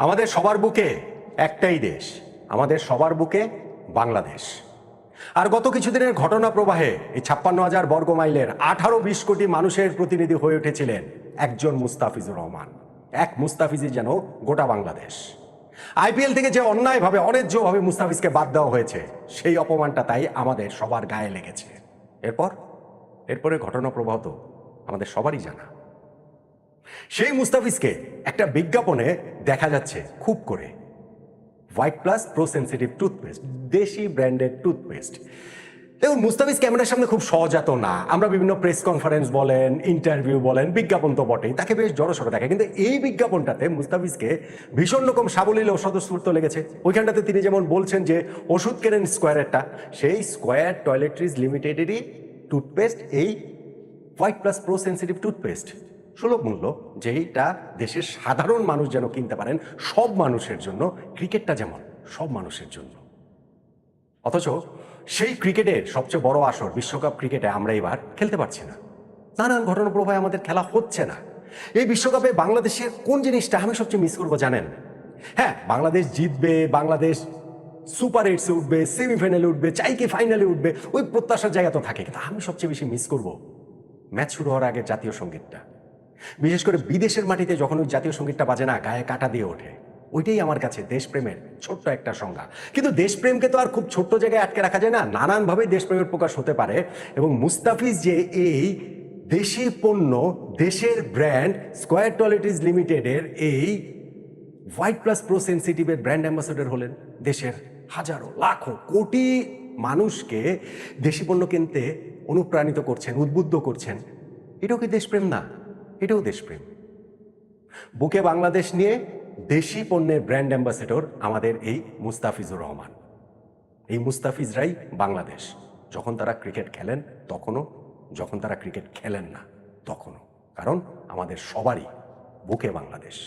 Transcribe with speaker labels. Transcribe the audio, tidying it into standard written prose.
Speaker 1: আমাদের সবার বুকে একটাই দেশ, আমাদের সবার বুকে বাংলাদেশ। আর গত কিছুদিনের ঘটনা প্রবাহে এই ৫৬,০০০ বর্গ মাইলের ১৮-২০ কোটি মানুষের প্রতিনিধি হয়ে উঠেছিলেন একজন মুস্তাফিজুর রহমান। এক মুস্তাফিজই যেন গোটা বাংলাদেশ। আইপিএল থেকে যে অন্যায়ভাবে অন্যায্যভাবে মুস্তাফিজকে বাদ দেওয়া হয়েছে, সেই অপমানটা তাই আমাদের সবার গায়ে লেগেছে। এরপরে ঘটনা প্রবাহ তো আমাদের সবারই জানা। সেই মুস্তাফিজকে একটা বিজ্ঞাপনে দেখা যাচ্ছে খুব করে white Plus pro sensitive toothpaste, দেশি ব্র্যান্ডের টুথপেস্ট। দেখুন, মুস্তাফিজ ক্যামেরার সামনে খুব সহজাত না। আমরা বিভিন্ন প্রেস কনফারেন্স বলেন, ইন্টারভিউ বলেন, বিজ্ঞাপন তো বটেই, তাকে বেশ জড়সড় দেখে। কিন্তু এই বিজ্ঞাপনটাতে মুস্তাফিজকে ভীষণ রকম সাবলীল ও স্বতঃস্ফূর্ত লেগেছে। ওইখানটাতে তিনি যেমন বলছেন যে ওষুধ কেনেন স্কোয়ারেরটা, সেই স্কোয়ার টয়লেট্রিজ লিমিটেডেরই টুথপেস্ট এই White Plus pro sensitive toothpaste, সুলভ মূল্য, যেইটা দেশের সাধারণ মানুষ যেন কিনতে পারেন, সব মানুষের জন্য, ক্রিকেটটা যেমন সব মানুষের জন্য। অথচ সেই ক্রিকেটের সবচেয়ে বড় আসর বিশ্বকাপ ক্রিকেটে আমরা এবার খেলতে পারছি না। নানান ঘটনা প্রবাহে আমাদের খেলা হচ্ছে না। এই বিশ্বকাপে বাংলাদেশের কোন জিনিসটা আমি সবচেয়ে মিস করবো জানেন? হ্যাঁ, বাংলাদেশ জিতবে, বাংলাদেশ সুপার এইটসে উঠবে, সেমিফাইনালে উঠবে, চাইকে ফাইনালে উঠবে, ওই প্রত্যাশার জায়গা তো থাকে। কিন্তু আমি সবচেয়ে বেশি মিস করব ম্যাচ শুরু হওয়ার আগে জাতীয় সঙ্গীতটা। বিশেষ করে বিদেশের মাটিতে যখন ওই জাতীয় সঙ্গীতটা বাজে না, গায়ে কাটা দিয়ে ওঠে। ওইটাই আমার কাছে দেশপ্রেমের ছোট্ট একটা সংজ্ঞা। কিন্তু দেশপ্রেমকে তো আর খুব ছোট্ট জায়গায় আটকে রাখা যায় না, নানানভাবেই দেশপ্রেমের প্রকাশ হতে পারে। এবং মুস্তাফিজ যে এই দেশি পণ্য, দেশের ব্র্যান্ড স্কোয়ার টয়লেট্রিজ লিমিটেডের এই হোয়াইট প্লাস প্রো সেন্সিটিভের ব্র্যান্ড অ্যাম্বাসেডর হলেন, দেশের হাজারো লাখো কোটি মানুষকে দেশি পণ্য কিনতে অনুপ্রাণিত করছেন, উদ্বুদ্ধ করছেন। এটাও কি দেশপ্রেম না? এটাও দেশপ্রেম। বুকে বাংলাদেশ নিয়ে দেশি পণ্যের ব্র্যান্ড অ্যাম্বাসেডর আমাদের এই মুস্তাফিজুর রহমান। এই মুস্তাফিজরাই বাংলাদেশ, যখন তারা ক্রিকেট খেলেন তখনও, যখন তারা ক্রিকেট খেলেন না তখনও। কারণ আমাদের সবারই বুকে বাংলাদেশ।